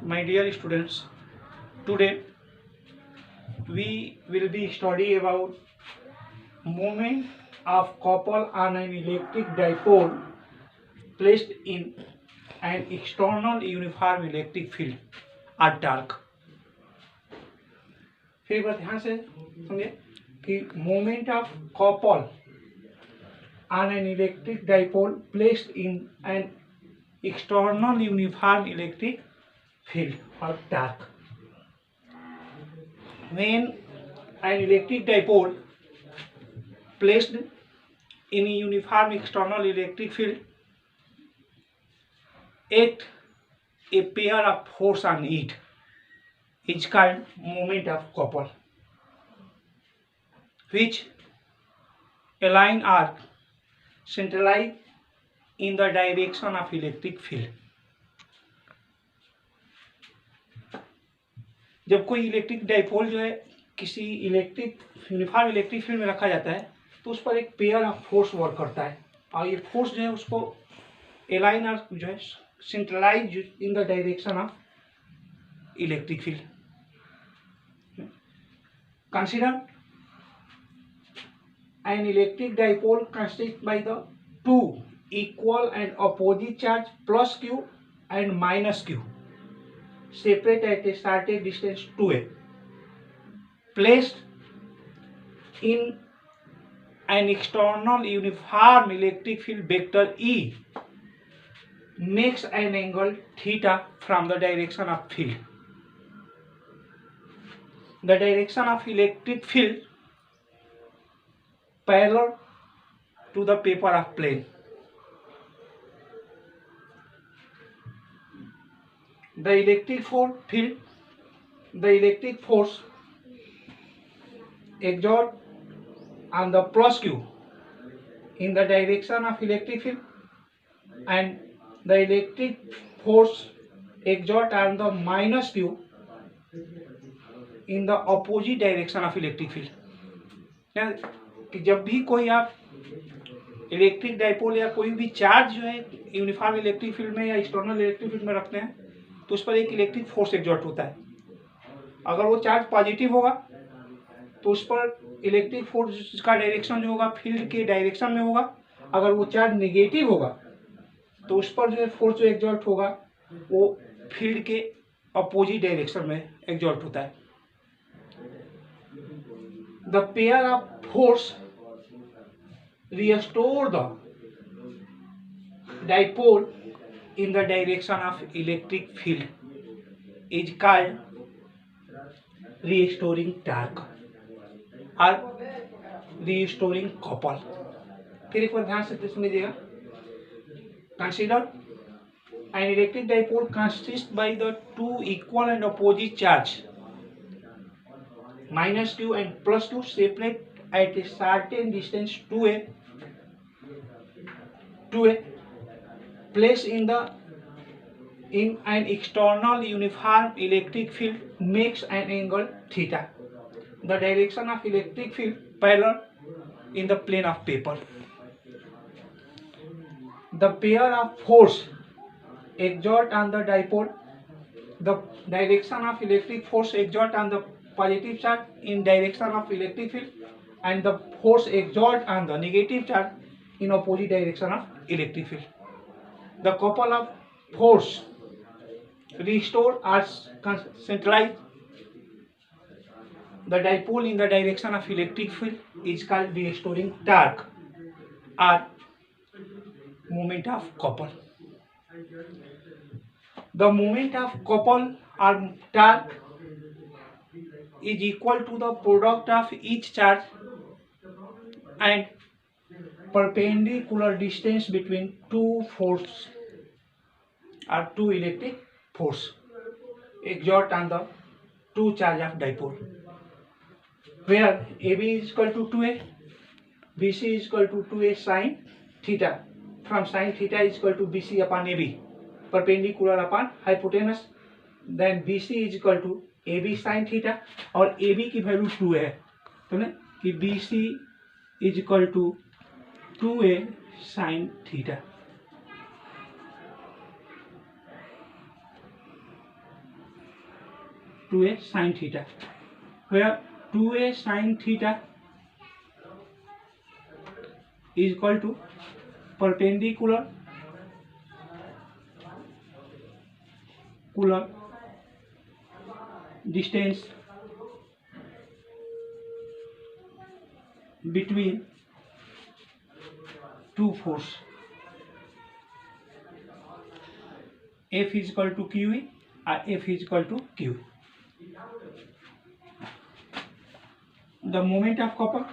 My dear students, today we will be study about movement of couple on an electric dipole placed in an external uniform electric field at dark. फिर एक बार ध्यान से समझे कि movement of couple on an electric dipole placed in an external uniform electric field at dark. When an electric dipole placed in a uniform external electric field act a pair of force on it is called moment of couple, which align are centralized in the direction of electric field. जब कोई electric dipole जो है किसी electric uniform electric field में रखा जाता है तो उस पर एक पेयर ऑफ फोर्स वर्क करता है और ये फोर्स जो है उसको अलाइन और जो है centralise in the direction of electric field. Consider an electric dipole consists by the two equal and opposite charge plus q and minus q separate at a certain distance 2a placed in an external uniform electric field vector E makes an angle theta from the direction of field. The direction of electric field parallel to the paper of plane. The electric force exert on the plus q in the direction of electric field and the electric force exert on the minus q in the opposite direction of electric field. कि जब भी कोई आप electric dipole या कोई भी charge जो है यूनिफॉर्म इलेक्ट्रिक फील्ड में या एक्सटर्नल इलेक्ट्रिक फील्ड में रखते हैं तो उस पर एक इलेक्ट्रिक फोर्स एक्सर्ट होता है. अगर वो चार्ज पॉजिटिव होगा तो उस पर इलेक्ट्रिक फोर्स का डायरेक्शन जो होगा फील्ड के डायरेक्शन में होगा. अगर वो चार्ज नेगेटिव होगा तो उस पर जो है फोर्स जो एक्सर्ट होगा वो फील्ड के अपोजिट डायरेक्शन में एक्सर्ट होता है. The pair of force restore the dipole in the direction of electric field is called restoring torque or restoring couple. फिर एक बार ध्यान से सुनिएगा. Consider an electric dipole consists by the two equal and opposite charge minus q and plus q separate at a certain distance 2a placed in an external uniform electric field makes an angle theta. The direction of electric field parallel in the plane of paper. The pair of force exert on the dipole. The direction of electric force exert on the positive charge in direction of electric field and the force exert on the negative charge in opposite direction of electric field. The couple of force restore or centralize the dipole in the direction of electric field is called restoring torque or moment of couple. The moment of couple or torque is equal to the product of each charge and perpendicular distance between two force or two electric force exert on the two charge of dipole, where AB is equal to 2A, BC is equal to 2A sin theta. From sin theta is equal to BC upon AB, perpendicular upon hypotenuse. Then BC is equal to AB sin theta और AB की value 2 है तो ना कि BC is equal to 2A sin theta. 2a sin theta, where 2a sin theta is equal to perpendicular distance between two forces, F is equal to QE and F is equal to Q. The moment of copper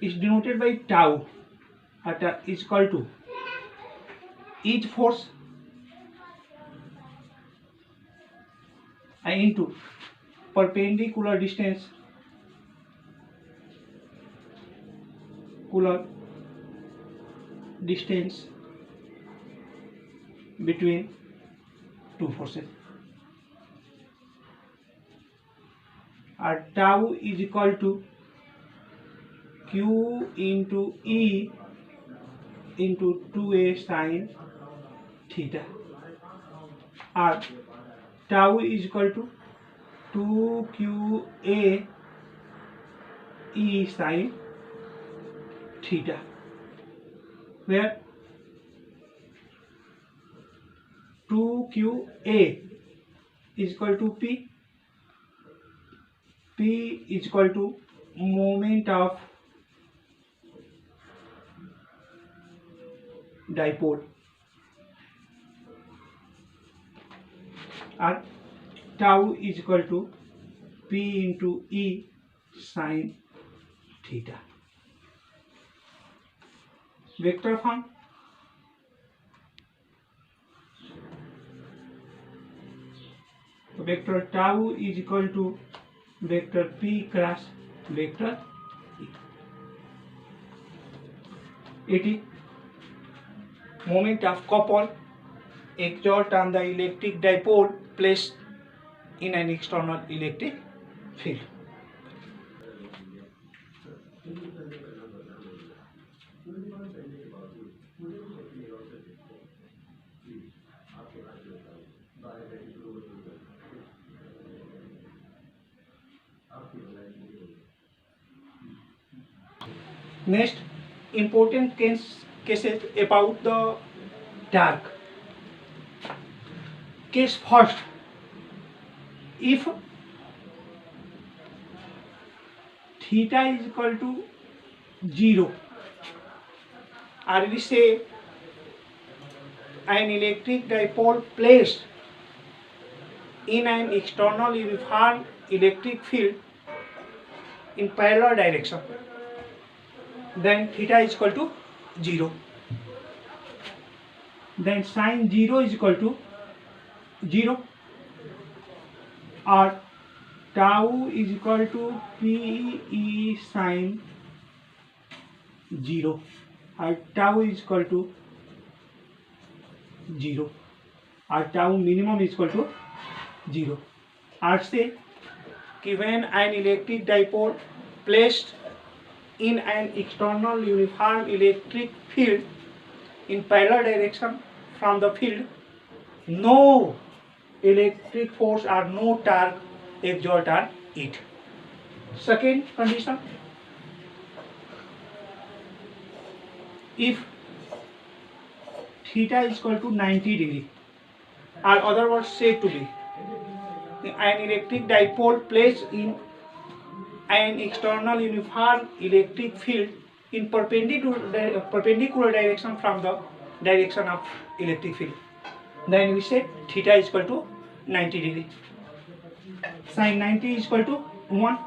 is denoted by tau, is equal to each force into perpendicular distance between two forces, और tau is equal to Q into E into 2a sin theta, और tau is equal to 2QA E sin theta, where 2QA is equal to P is equal to moment of dipole, and tau is equal to P into E sin theta. Vector form, vector tau is equal to vector P cross vector E. It is moment of couple exert on the electric dipole placed in an external electric field. Next, important cases about the torque. Case first, if theta is equal to 0, or we say an electric dipole placed in an external uniform electric field in parallel direction, then theta is equal to 0. Then sin 0 is equal to 0, or tau is equal to PE sin 0, or tau is equal to 0, or tau minimum is equal to 0. or say when an electric dipole placed in an external uniform electric field in parallel direction from the field, no electric force or no torque exert on it. Second condition, if theta is equal to 90 degree, or other words said to be an electric dipole placed in an external uniform electric field in perpendicular direction from the direction of electric field, then we say theta is equal to 90 degree. Sin 90 is equal to 1,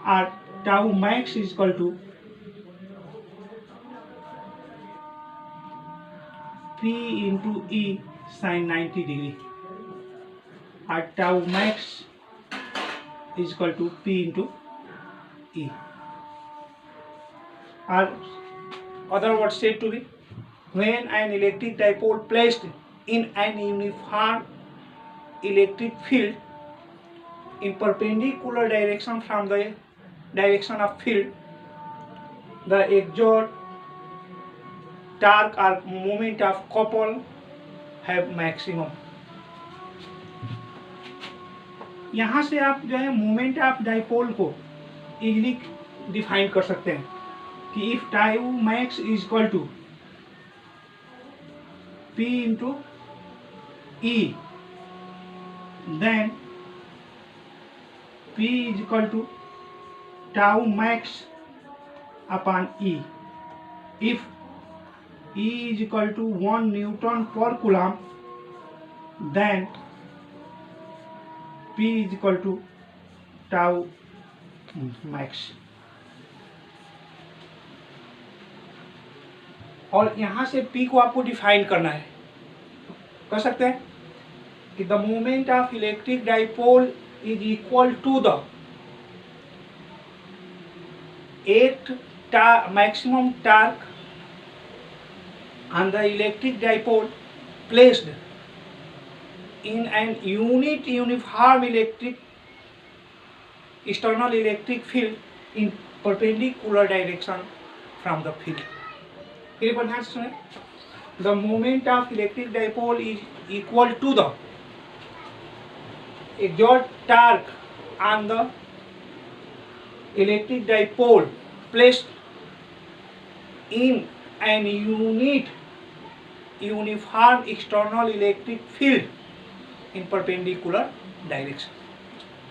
or tau max is equal to P into E sin 90 degree, or tau max is equal to P into E, or other words said to be when an electric dipole placed in an uniform electric field in perpendicular direction from the direction of field, the exert, torque or moment of couple have maximum. यहाँ से आप जो है moment of dipole को easily define कर सकते हैं कि if tau max is equal to P into E, then P is equal to tau max upon E. If E is equal to 1 Newton per Coulomb, then P is equal to tau max. और यहाँ से P को आपको define करना है, कर सकते हैं कि the moment of electric dipole is equal to the maximum torque on the electric dipole placed in an uniform electric external electric field in perpendicular direction from the field. एक बार ध्यान से सुने, the moment of electric dipole is equal to the exert torque on the electric dipole placed in an uniform external electric field in perpendicular direction.